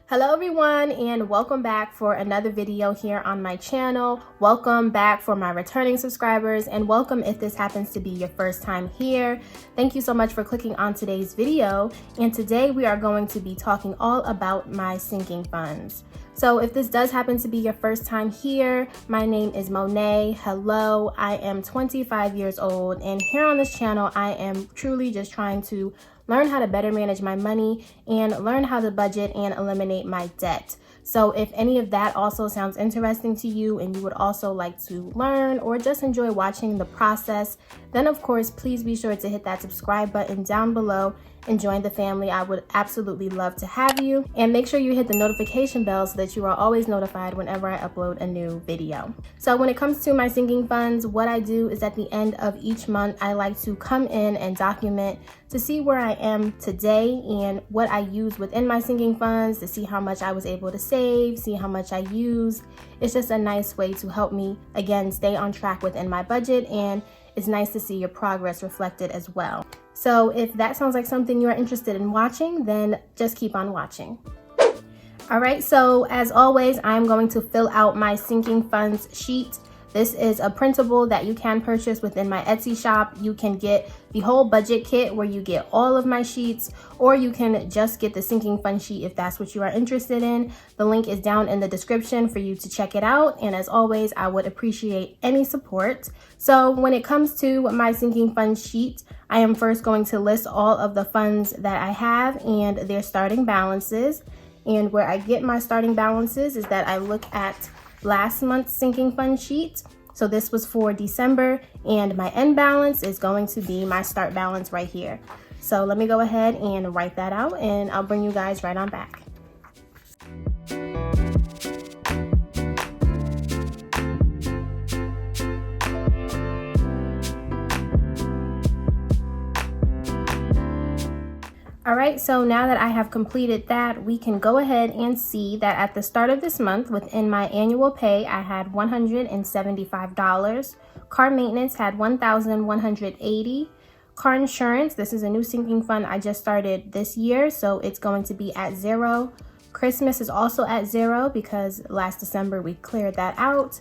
Hello everyone, and welcome back for another video here on my channel. Welcome back for my returning subscribers, and welcome if this happens to be your first time here. Thank you so much for clicking on today's video, and today we are going to be talking all about my sinking funds. So if this does happen to be your first time here, my name is Monet. Hello, I am 25 years old, and here on this channel I am truly just trying to learn how to better manage my money and learn how to budget and eliminate my debt. So if any of that also sounds interesting to you and you would also like to learn or just enjoy watching the process, then of course, please be sure to hit that subscribe button down below and join the family. I would absolutely love to have you. And make sure you hit the notification bell so that you are always notified whenever I upload a new video. So when it comes to my sinking funds, what I do is at the end of each month, I like to come in and document to see where I am today and what I use within my sinking funds, to see how much I was able to save, see how much I use. It's just a nice way to help me, again, stay on track within my budget, and it's nice to see your progress reflected as well. So if that sounds like something you're interested in watching, then just keep on watching. All right, so as always, I'm going to fill out my sinking funds sheet. This is a printable that you can purchase within my Etsy shop. You can get the whole budget kit where you get all of my sheets, or you can just get the sinking fund sheet if that's what you are interested in. The link is down in the description for you to check it out. And as always, I would appreciate any support. So when it comes to my sinking fund sheet, I am first going to list all of the funds that I have and their starting balances. And where I get my starting balances is that I look at last month's sinking fund sheet. So this was for December, and my end balance is going to be my start balance right here. So let me go ahead and write that out, and I'll bring you guys right on back. All right, so now that I have completed that, we can go ahead and see that at the start of this month, within my annual pay, I had $175. Car maintenance had $1,180. Car insurance, this is a new sinking fund I just started this year, so it's going to be at $0. Christmas is also at $0 because last December we cleared that out.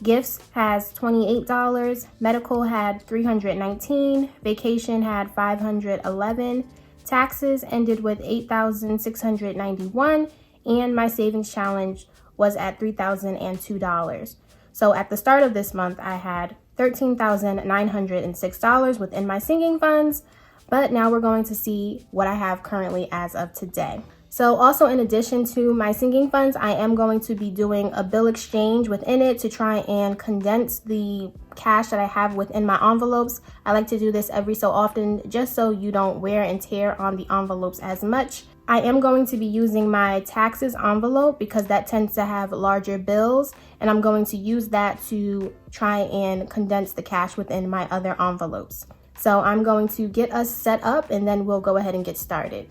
Gifts has $28. Medical had $319. Vacation had $511. Taxes ended with $8,691, and my savings challenge was at $3,002. So at the start of this month, I had $13,906 within my sinking funds, but now we're going to see what I have currently as of today. So also, in addition to my sinking funds, I am going to be doing a bill exchange within it to try and condense the cash that I have within my envelopes. I like to do this every so often just so you don't wear and tear on the envelopes as much. I am going to be using my taxes envelope because that tends to have larger bills, and I'm going to use that to try and condense the cash within my other envelopes. So I'm going to get us set up, and then we'll go ahead and get started.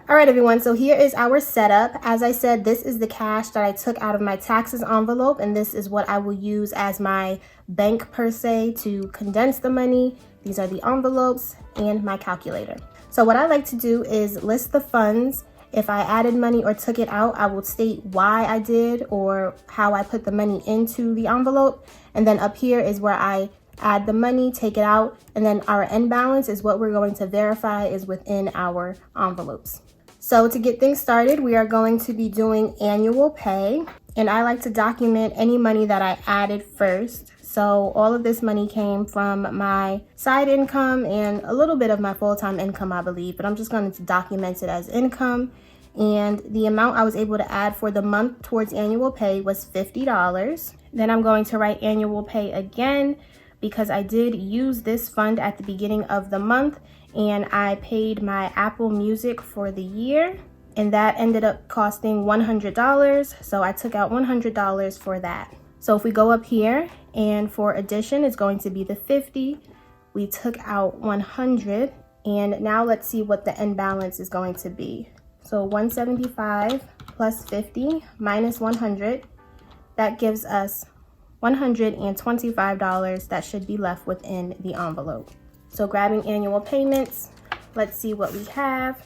All right, everyone, so here is our setup. As I said, this is the cash that I took out of my taxes envelope, and this is what I will use as my bank per se to condense the money. These are the envelopes and my calculator. So what I like to do is list the funds. If I added money or took it out, I will state why I did or how I put the money into the envelope. And then up here is where I add the money, take it out, and then our end balance is what we're going to verify is within our envelopes. So to get things started, we are going to be doing annual pay, and I like to document any money that I added first. So all of this money came from my side income and a little bit of my full-time income, I believe, but I'm just going to document it as income. And the amount I was able to add for the month towards annual pay was $50. Then I'm going to write annual pay again because I did use this fund at the beginning of the month, and I paid my Apple Music for the year, and that ended up costing $100. So I took out $100 for that. So if we go up here, and for addition, it's going to be the 50. We took out 100, and now let's see what the end balance is going to be. So 175 plus 50 minus 100, that gives us $125 that should be left within the envelope. So grabbing annual payments, let's see what we have.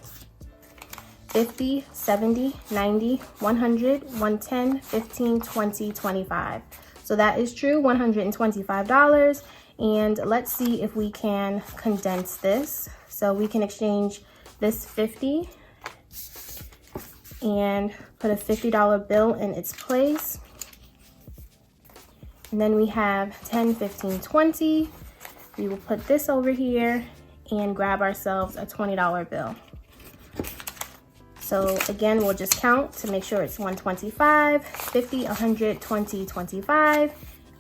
50, 70, 90, 100, 110, 15, 20, 25. So that is true, $125. And let's see if we can condense this. So we can exchange this 50 and put a $50 bill in its place. And then we have 10, 15, 20. We will put this over here and grab ourselves a $20 bill. So again, we'll just count to make sure it's 125, 50, 100, 20, 25,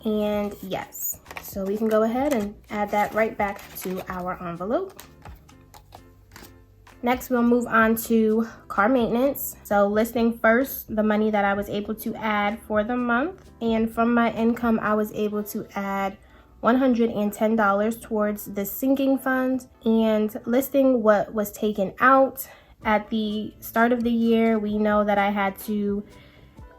and yes. So we can go ahead and add that right back to our envelope. Next, we'll move on to car maintenance. So listing first the money that I was able to add for the month. And from my income, I was able to add $110 towards the sinking fund. And listing what was taken out at the start of the year, we know that I had to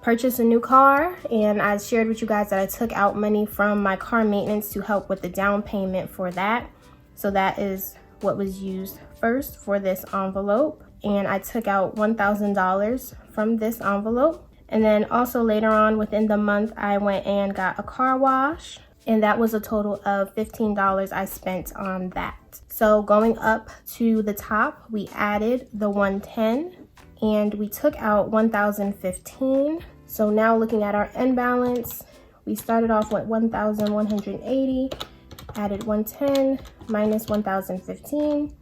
purchase a new car, and I shared with you guys that I took out money from my car maintenance to help with the down payment for that. So that is what was used first for this envelope, and I took out $1,000 from this envelope. And then also later on within the month, I went and got a car wash, and that was a total of $15 I spent on that. So going up to the top, we added the 110 and we took out 1,015. So now looking at our end balance, we started off with 1,180, added 110 minus 1,015.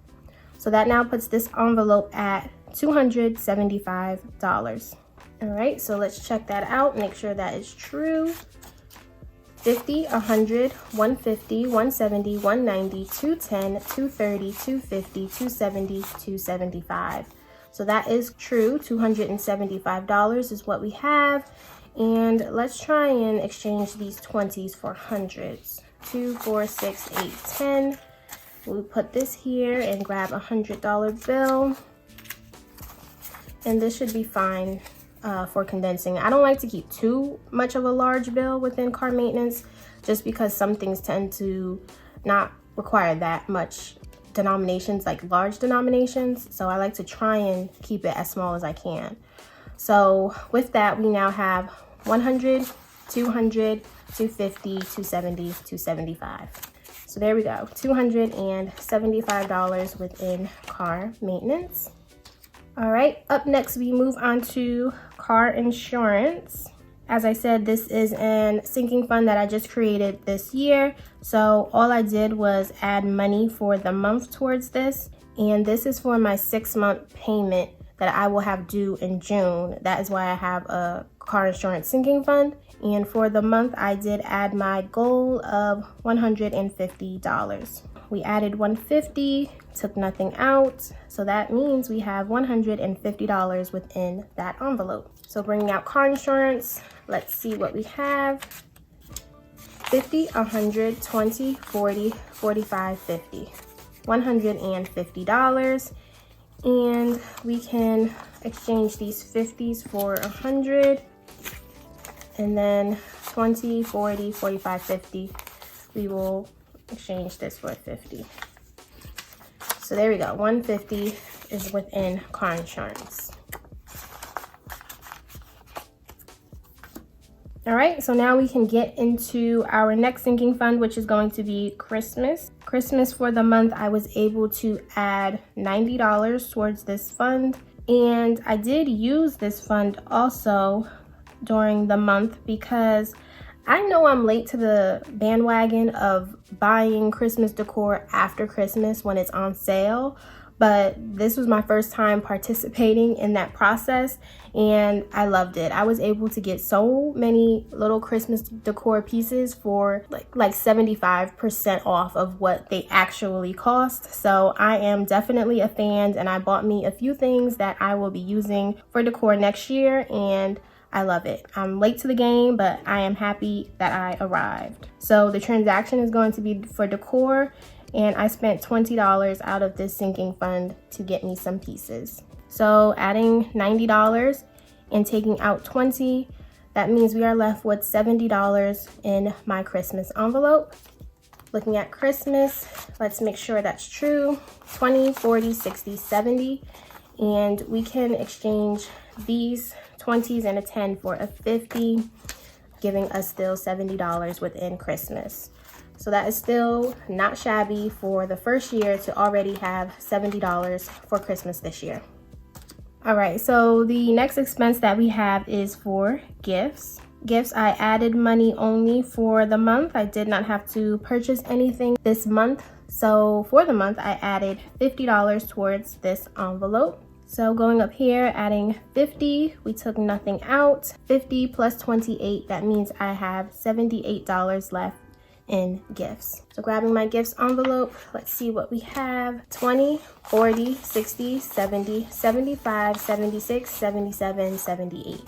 So that now puts this envelope at $275. All right, so let's check that out, make sure that is true. 50, 100, 150, 170, 190, 210, 230, 250, 270, 275. So that is true, $275 is what we have. And let's try and exchange these 20s for hundreds. 2, 4, 6, 8, 10. We'll put this here and grab a $100 bill. And this should be fine for condensing. I don't like to keep too much of a large bill within car maintenance, just because some things tend to not require that much denominations, like large denominations. So I like to try and keep it as small as I can. So with that, we now have 100, 200, 250, 270, 275. So there we go, $275 within car maintenance. All right, up next we move on to car insurance. As I said, this is an sinking fund that I just created this year. So all I did was add money for the month towards this. And this is for my 6-month payment that I will have due in June. That is why I have a car insurance sinking fund. And for the month, I did add my goal of $150. We added $150, took nothing out. So that means we have $150 within that envelope. So bringing out car insurance, let's see what we have. 50, 100, 20, 40, 45, 50. $150. And we can exchange these 50s for 100. And then 20, 40, 45, 50. We will exchange this for 50. So there we go, 150 is within car insurance. All right, so now we can get into our next sinking fund, which is going to be Christmas. Christmas for the month, I was able to add $90 towards this fund. And I did use this fund also during the month because I know I'm late to the bandwagon of buying Christmas decor after Christmas when it's on sale, but this was my first time participating in that process and I loved it. I was able to get so many little Christmas decor pieces for like 75% off of what they actually cost. So I am definitely a fan, and I bought me a few things that I will be using for decor next year, and I love it. I'm late to the game, but I am happy that I arrived. So the transaction is going to be for decor, and I spent $20 out of this sinking fund to get me some pieces. So adding $90 and taking out $20, that means we are left with $70 in my Christmas envelope. Looking at Christmas, let's make sure that's true. 20, 40, 60, 70. And we can exchange these 20s and a 10 for a 50, giving us still $70 within Christmas. So that is still not shabby for the first year to already have $70 for Christmas this year. All right, so the next expense that we have is for gifts. Gifts, I added money only for the month. I did not have to purchase anything this month. So for the month, I added $50 towards this envelope. So going up here, adding 50, we took nothing out. 50 plus 28, that means I have $78 left in gifts. So grabbing my gifts envelope, let's see what we have. 20, 40, 60, 70, 75, 76, 77, 78.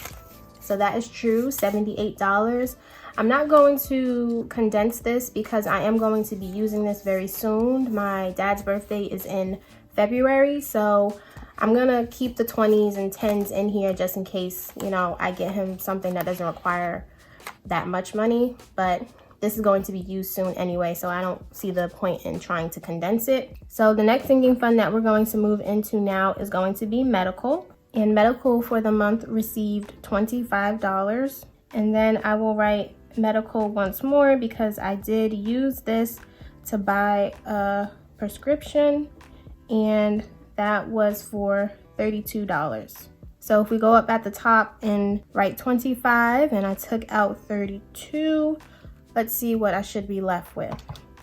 So that is true, $78. I'm not going to condense this because I am going to be using this very soon. My dad's birthday is in February, so I'm gonna keep the 20s and 10s in here just in case, you know, I get him something that doesn't require that much money, but this is going to be used soon anyway, so I don't see the point in trying to condense it. So the next sinking fund that we're going to move into now is going to be medical. And medical for the month received $25. And then I will write medical once more because I did use this to buy a prescription, and that was for $32. So if we go up at the top and write 25 and I took out 32, let's see what I should be left with.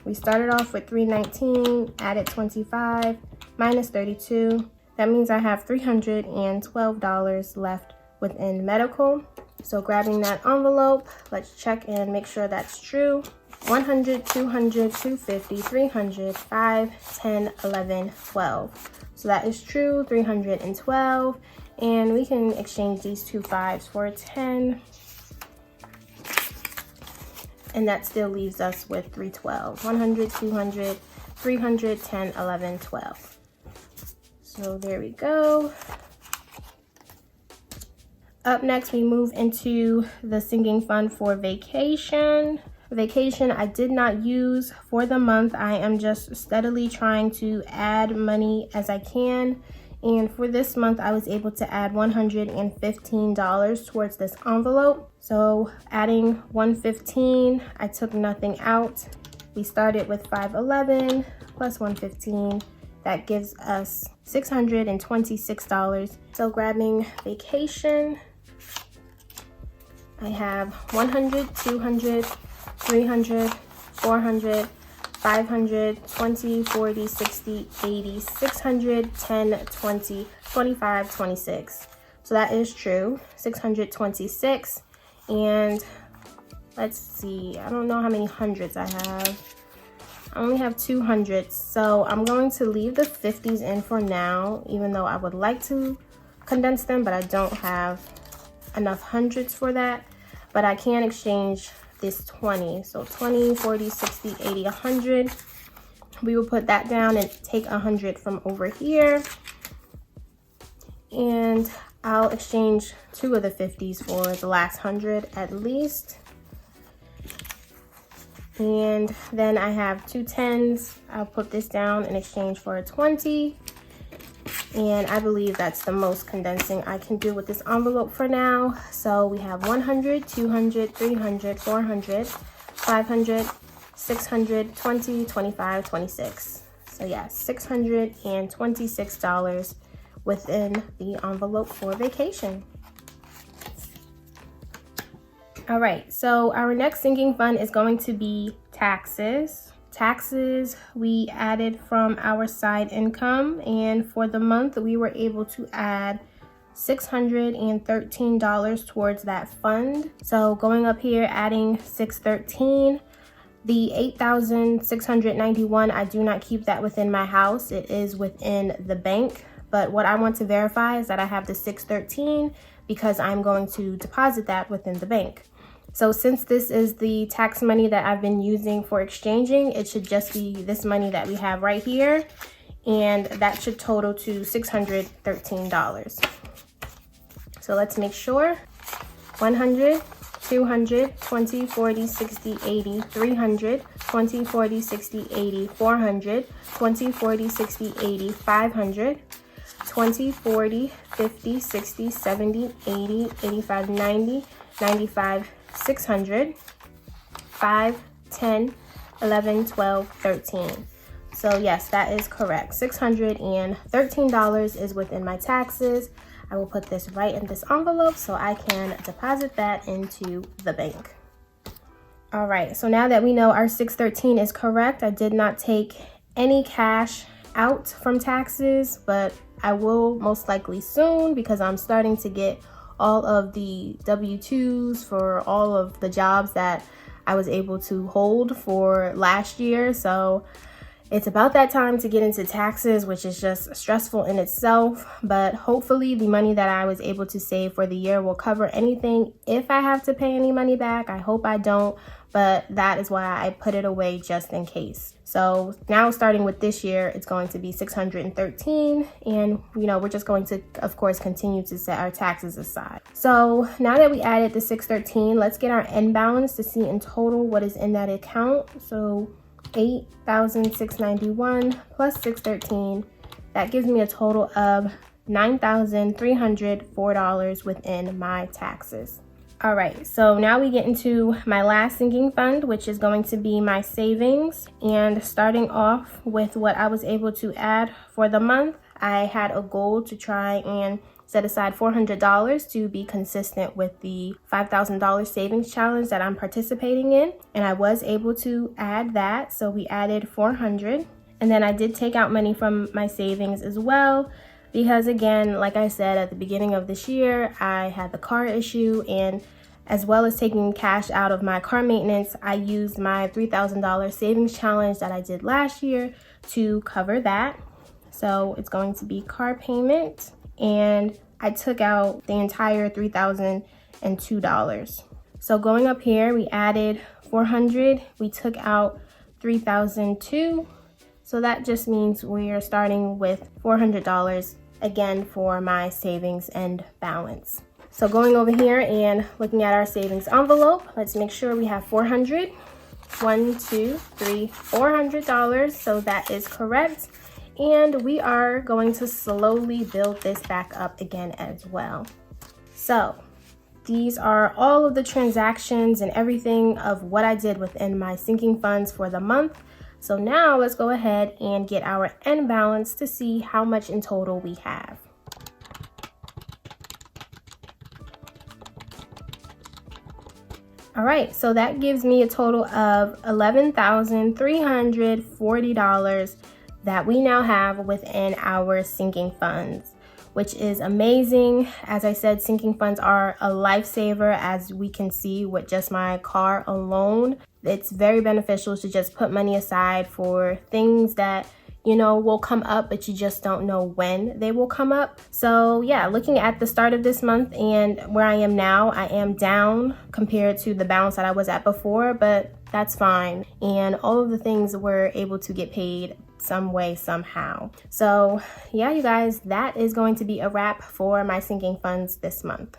We started off with $319, added 25, minus 32. That means I have $312 left within medical. So grabbing that envelope, let's check and make sure that's true. 100, 200, 250, 300, 5, 10, 11, 12. So that is true, 312. And we can exchange these two 5s for a 10. And that still leaves us with 312. 100, 200, 300, 10, 11, 12. So there we go. Up next, we move into the sinking fund for vacation. Vacation I did not use for the month. I am just steadily trying to add money as I can. And for this month, I was able to add $115 towards this envelope. So adding $115, I took nothing out. We started with $511 plus $115. That gives us $626. So grabbing vacation, I have 100, 200, 300, 400, 500, 20, 40, 60, 80, 600, 10, 20, 25, 26. So that is true, 626. And let's see, I don't know how many hundreds I have. I only have 200, so I'm going to leave the 50s in for now, even though I would like to condense them, but I don't have enough hundreds for that. But I can exchange this 20, so 20, 40, 60, 80, 100. We will put that down and take 100 from over here. And I'll exchange 2 of the 50s for the last 100 at least. And then I have 2 10s. I'll put this down in exchange for a 20. And I believe that's the most condensing I can do with this envelope for now. So we have 100, 200, 300, 400, 500, 600, 20, 25, 26. So yeah, $626 within the envelope for vacation. All right, so our next sinking fund is going to be taxes. Taxes we added from our side income, and for the month we were able to add $613 towards that fund. So going up here, adding $613, the $8,691, I do not keep that within my house. It is within the bank. But what I want to verify is that I have the $613 because I'm going to deposit that within the bank. So since this is the tax money that I've been using for exchanging, it should just be this money that we have right here. And that should total to $613. So let's make sure. 100, 200, 20, 40, 60, 80, 300, 20, 40, 60, 80, 400, 20, 40, 60, 80, 500, 20, 40, 50, 60, 70, 80, 85, 90, 95, 600, 5, 10, 11, 12, 13. So yes, that is correct. $613 is within my taxes. I will put this right in this envelope so I can deposit that into the bank. All right, so now that we know our 613 is correct, I did not take any cash out from taxes, but I will most likely soon because I'm starting to get all of the W-2s for all of the jobs that I was able to hold for last year. So it's about that time to get into taxes, which is just stressful in itself. But hopefully the money that I was able to save for the year will cover anything if I have to pay any money back. I hope I don't, but that is why I put it away just in case. So now starting with this year, it's going to be 613, and we're just going to, of course, continue to set our taxes aside. So now that we added the 613, let's get our end balance to see in total what is in that account. So $8,691 plus 613, that gives me a total of $9,304 within my taxes. All right, so now we get into my last sinking fund, which is going to be my savings. And starting off with what I was able to add for the month, I had a goal to try and set aside $400 to be consistent with the $5,000 savings challenge that I'm participating in. And I was able to add that. So we added $400. And then I did take out money from my savings as well, because again, like I said, at the beginning of this year, I had the car issue, and as well as taking cash out of my car maintenance, I used my $3,000 savings challenge that I did last year to cover that. So it's going to be car payment, and I took out the entire $3,002. So going up here, we added $400, we took out $3,002. So that just means we are starting with $400 again for my savings and balance. So going over here and looking at our savings envelope, let's make sure we have $400. $400. So that is correct. And we are going to slowly build this back up again as well. So these are all of the transactions and everything of what I did within my sinking funds for the month. So now let's go ahead and get our end balance to see how much in total we have. All right, so that gives me a total of $11,340 that we now have within our sinking funds, which is amazing. As I said, sinking funds are a lifesaver, as we can see with just my car alone. It's very beneficial to just put money aside for things that will come up, but you just don't know when they will come up. So yeah, looking at the start of this month and where I am now, I am down compared to the balance that I was at before, but that's fine. And all of the things were able to get paid some way, somehow. So yeah, you guys, that is going to be a wrap for my sinking funds this month.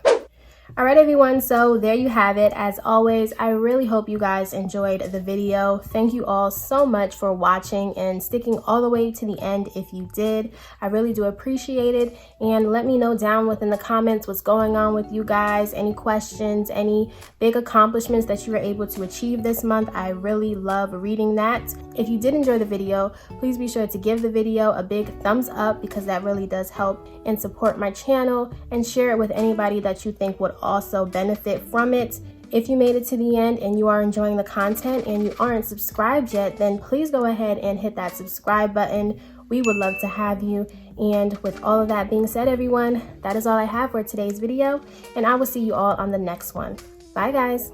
All right, everyone, so there you have it. As always, I really hope you guys enjoyed the video. Thank you all so much for watching and sticking all the way to the end if you did. I really do appreciate it. And let me know down within the comments what's going on with you guys, any questions, any big accomplishments that you were able to achieve this month. I really love reading that. If you did enjoy the video, please be sure to give the video a big thumbs up, because that really does help and support my channel, and share it with anybody that you think would also benefit from it. If you made it to the end and you are enjoying the content and you aren't subscribed yet, then please go ahead and hit that subscribe button. We would love to have you. And with all of that being said, everyone, that is all I have for today's video, and I will see you all on the next one. Bye, guys.